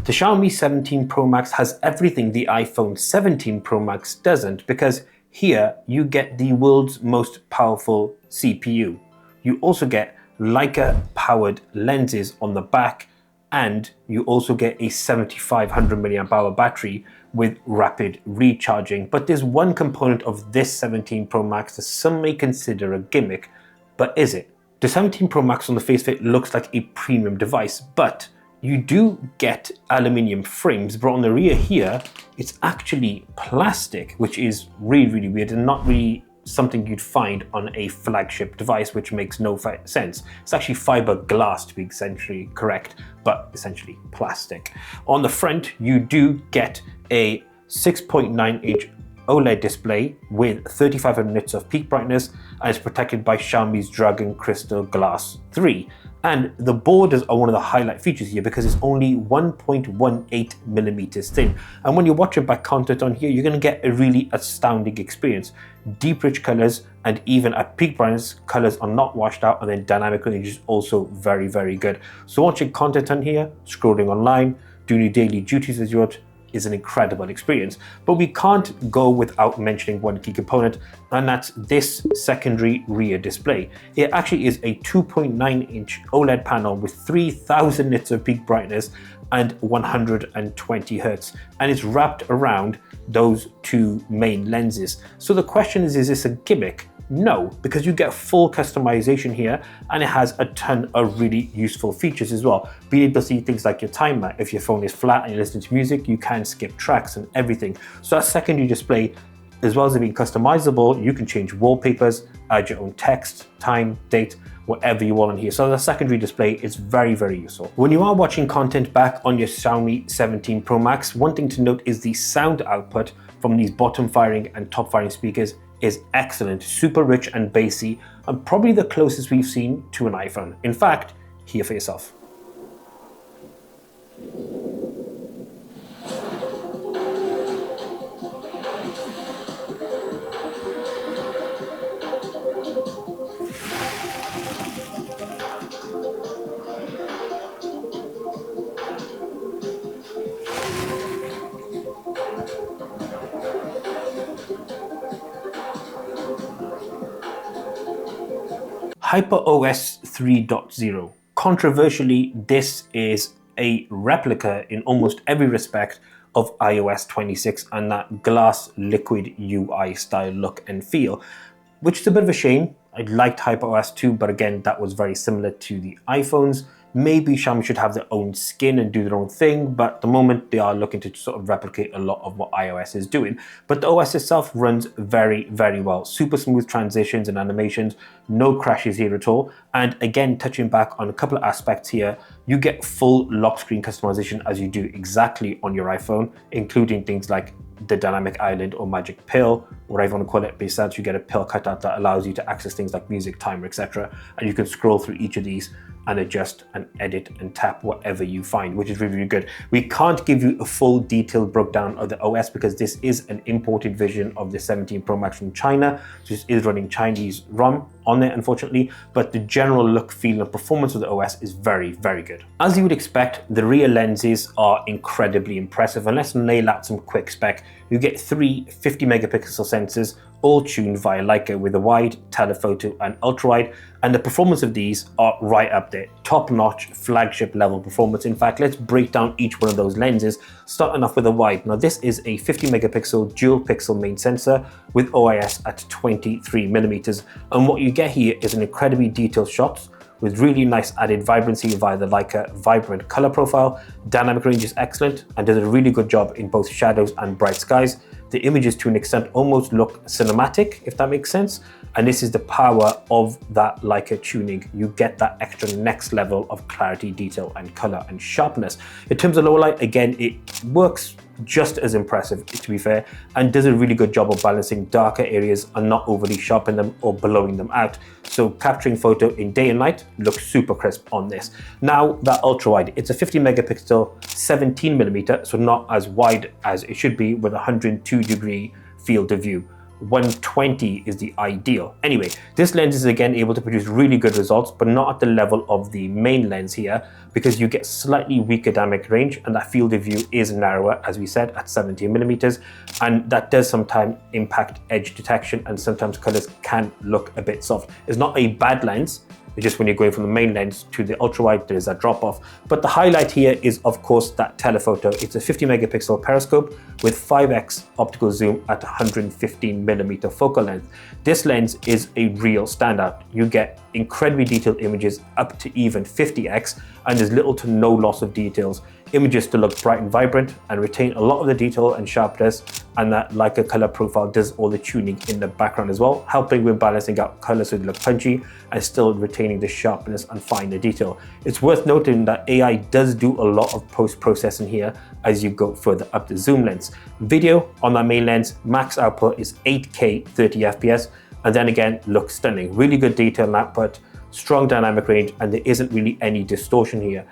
The Xiaomi 17 Pro Max has everything the iPhone 17 Pro Max doesn't, because here you get the world's most powerful CPU. You also get Leica-powered lenses on the back, and you also get a 7500 mAh battery with rapid recharging. But there's one component of this 17 Pro Max that some may consider a gimmick, but is it? The 17 Pro Max on the face of it looks like a premium device, but you do get aluminium frames, but on the rear here, it's actually plastic, which is really weird and not really something you'd find on a flagship device, which makes no sense. It's actually fiberglass, to be essentially correct, but essentially plastic. On the front, you do get a 6.9-inch OLED display with 3500 nits of peak brightness, and it's protected by Xiaomi's Dragon Crystal Glass 3. And the borders are one of the highlight features here because it's only 1.18 millimeters thin. And when you're watching back content on here, you're going to get a really astounding experience. Deep, rich colors, and even at peak brightness, colors are not washed out, and then dynamic range is also very good. So watching content on here, scrolling online, doing your daily duties as you would, is an incredible experience. But we can't go without mentioning one key component, and that's this secondary rear display. It actually is a 2.9-inch OLED panel with 3000 nits of peak brightness and 120 Hertz, and it's wrapped around those two main lenses. So the question is this a gimmick? No, because you get full customization here, and it has a ton of really useful features as well. Being able to see things like your timer. If your phone is flat and you're listening to music, you can skip tracks and everything. So that secondary display, as well as it being customizable, you can change wallpapers, add your own text, time, date, whatever you want on here. So the secondary display is very useful. When you are watching content back on your Xiaomi 17 Pro Max, one thing to note is the sound output from these bottom firing and top firing speakers is excellent, super rich and bassy, and probably the closest we've seen to an iPhone. In fact, hear for yourself. HyperOS 3.0. Controversially, this is a replica in almost every respect of iOS 26 and that glass liquid UI style look and feel, which is a bit of a shame. I liked HyperOS 2, but again, that was very similar to the iPhones. Maybe Xiaomi should have their own skin and do their own thing, but at the moment they are looking to sort of replicate a lot of what iOS is doing. But the OS itself runs very well. Super smooth transitions and animations, no crashes here at all. And again, touching back on a couple of aspects here, you get full lock screen customization as you do exactly on your iPhone, including things like the dynamic island or magic pill, whatever you want to call it. Besides, you get a pill cutout that allows you to access things like music, timer, etc. And you can scroll through each of these and adjust and edit and tap whatever you find, which is really good. We can't give you a full detailed breakdown of the OS because this is an imported version of the 17 Pro Max from China. So this is running Chinese ROM on it, unfortunately, but the general look, feel, and performance of the OS is very good. As you would expect, the rear lenses are incredibly impressive, and let's nail out some quick spec. You get three 50 megapixel sensors, all tuned via Leica with a wide, telephoto, and ultra-wide, and the performance of these are right up there. Top-notch, flagship level performance. In fact, let's break down each one of those lenses, starting off with a wide. Now this is a 50 megapixel dual pixel main sensor with OIS at 23 millimeters, and what you get here is an incredibly detailed shot with really nice added vibrancy via the Leica vibrant color profile. Dynamic range is excellent and does a really good job in both shadows and bright skies. The images to an extent almost look cinematic, if that makes sense. And this is the power of that Leica tuning. You get that extra next level of clarity, detail, and color and sharpness. In terms of low light, again, it works just as impressive, to be fair, and does a really good job of balancing darker areas and not overly sharpening them or blowing them out. So capturing photo in day and night looks super crisp on this. Now that ultra wide, it's a 50 megapixel, 17 millimeter, so not as wide as it should be, with a 102-degree field of view. 120 is the ideal. Anyway, this lens is again able to produce really good results, but not at the level of the main lens here, because you get slightly weaker dynamic range and that field of view is narrower, as we said, at 70mm, and that does sometimes impact edge detection, and sometimes colors can look a bit soft. It's not a bad lens, it's just when you're going from the main lens to the ultra wide, there's a drop off. But the highlight here is of course that telephoto. It's a 50 megapixel periscope with 5x optical zoom at 115mm focal length. This lens is a real standout. You get incredibly detailed images up to even 50x, and there's little to no loss of details. Images still look bright and vibrant and retain a lot of the detail and sharpness, and that Leica color profile does all the tuning in the background as well, helping with balancing out colors so they look punchy and still retaining the sharpness and finer detail. It's worth noting that AI does do a lot of post-processing here as you go further up the zoom lens. Video on that main lens, max output is 8K 30 FPS, and then again looks stunning. Really good detail and output, strong dynamic range, and there isn't really any distortion here.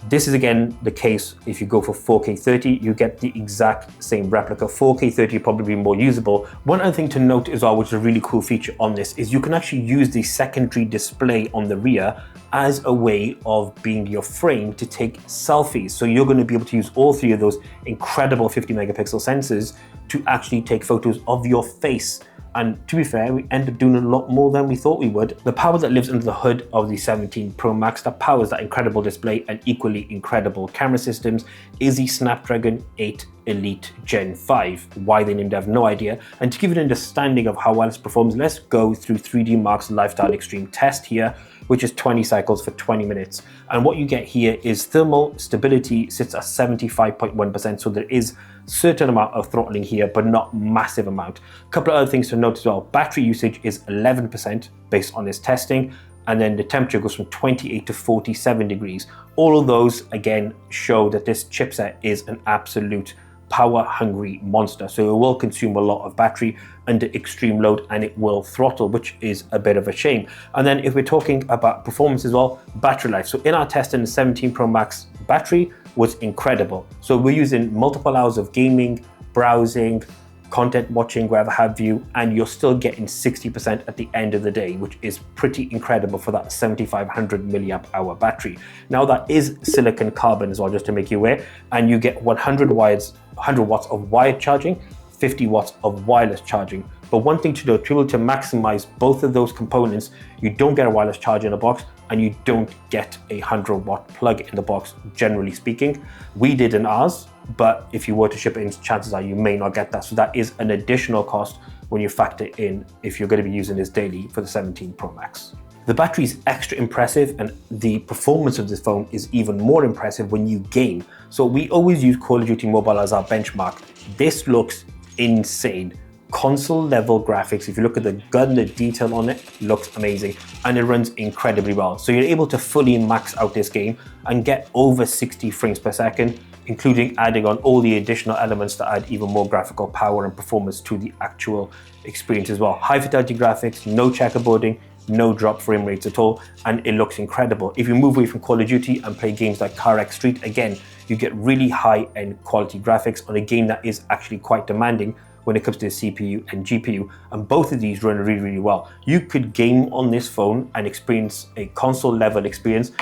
This is again the case if you go for 4K 30, you get the exact same replica. 4K 30 probably be more usable. One other thing to note as well, which is a really cool feature on this, is you can actually use the secondary display on the rear as a way of being your frame to take selfies. So you're going to be able to use all three of those incredible 50 megapixel sensors to actually take photos of your face. And to be fair, we end up doing a lot more than we thought we would. The power that lives under the hood of the 17 Pro Max that powers that incredible display and equally incredible camera systems is the Snapdragon 8 Elite Gen 5. Why they named, I have no idea. And to give you an understanding of how well this performs, let's go through 3D Mark's Lifestyle Extreme test here, which is 20 cycles for 20 minutes. And what you get here is thermal stability sits at 75.1%, so there is certain amount of throttling here, but not massive amount. A couple of other things to note as well. Battery usage is 11% based on this testing, and then the temperature goes from 28 to 47 degrees. All of those again show that this chipset is an absolute power hungry monster, so it will consume a lot of battery under extreme load and it will throttle, which is a bit of a shame. And then if we're talking about performance as well, battery life. So in our testing, the 17 Pro Max battery was incredible. So we're using multiple hours of gaming, browsing, content watching, wherever have you, and you're still getting 60% at the end of the day, which is pretty incredible for that 7500 milliamp hour battery. Now that is silicon carbon as well, just to make you aware, and you get 100 watts of wired charging, 50 watts of wireless charging. But one thing to do, to be able to maximize both of those components, you don't get a wireless charger in the box and you don't get a 100-watt plug in the box, generally speaking. We did in ours, but if you were to ship it in, chances are you may not get that. So that is an additional cost when you factor in if you're going to be using this daily for the 17 Pro Max. The battery is extra impressive, and the performance of this phone is even more impressive when you game. So we always use Call of Duty Mobile as our benchmark. This looks insane. Console level graphics, if you look at the gun, the detail on it looks amazing, and it runs incredibly well. So you're able to fully max out this game and get over 60 frames per second, including adding on all the additional elements that add even more graphical power and performance to the actual experience as well. High fidelity graphics, no checkerboarding, no drop frame rates at all, and it looks incredible. If you move away from Call of Duty and play games like Car X Street, again, you get really high-end quality graphics on a game that is actually quite demanding when it comes to the CPU and GPU, and both of these run really, really well. You could game on this phone and experience a console level experience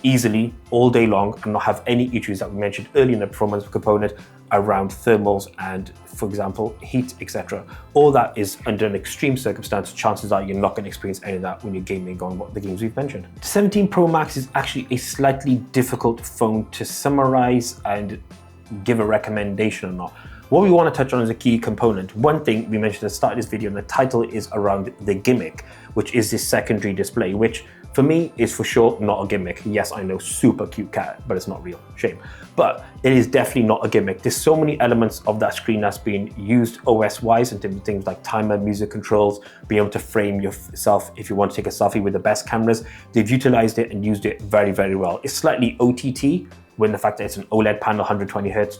easily all day long and not have any issues that we mentioned earlier in the performance component around thermals and, for example, heat, etc. All that is under an extreme circumstance. Chances are you're not going to experience any of that when you're gaming on what the games we've mentioned. The 17 Pro Max is actually a slightly difficult phone to summarize and give a recommendation or not. What we want to touch on is a key component. One thing we mentioned at the start of this video, and the title is around the gimmick, which is this secondary display, which for me is for sure not a gimmick. Yes, I know, super cute cat, but it's not real, shame. But it is definitely not a gimmick. There's so many elements of that screen that's been used OS-wise in terms of things like timer, music controls, being able to frame yourself if you want to take a selfie with the best cameras. They've utilized it and used it very, very well. It's slightly OTT, when the fact that it's an OLED panel, 120 hertz,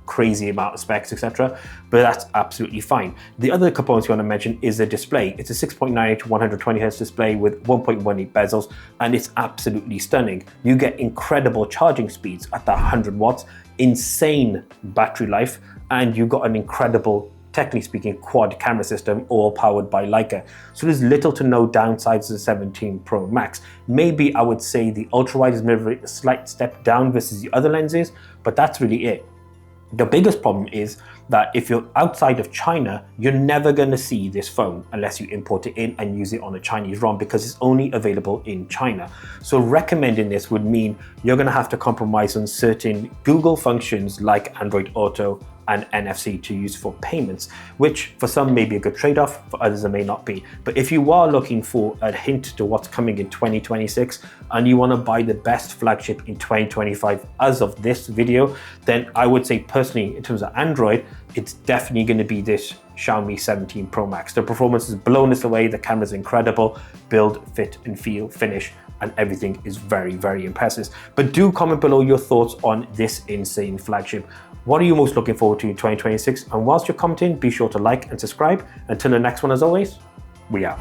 crazy amount of specs, etc. But that's absolutely fine. The other components you want to mention is the display. It's a 6.98 to 120 hertz display with 1.18 bezels, and it's absolutely stunning. You get incredible charging speeds at that 100 watts, insane battery life, and you've got an incredible technically speaking, quad camera system, all powered by Leica. So there's little to no downsides to the 17 Pro Max. Maybe I would say the ultra-wide is maybe a slight step down versus the other lenses, but that's really it. The biggest problem is that if you're outside of China, you're never going to see this phone unless you import it in and use it on a Chinese ROM, because it's only available in China. So recommending this would mean you're going to have to compromise on certain Google functions like Android Auto and NFC to use for payments, which for some may be a good trade-off, for others it may not be. But if you are looking for a hint to what's coming in 2026 and you want to buy the best flagship in 2025 as of this video, then I would say personally, in terms of Android, it's definitely going to be this Xiaomi 17 Pro Max. The performance has blown us away, the camera's incredible, build, fit and feel, finish, and everything is very, very impressive. But do comment below your thoughts on this insane flagship. What are you most looking forward to in 2026? And whilst you're commenting, be sure to like and subscribe. Until the next one, as always, we out.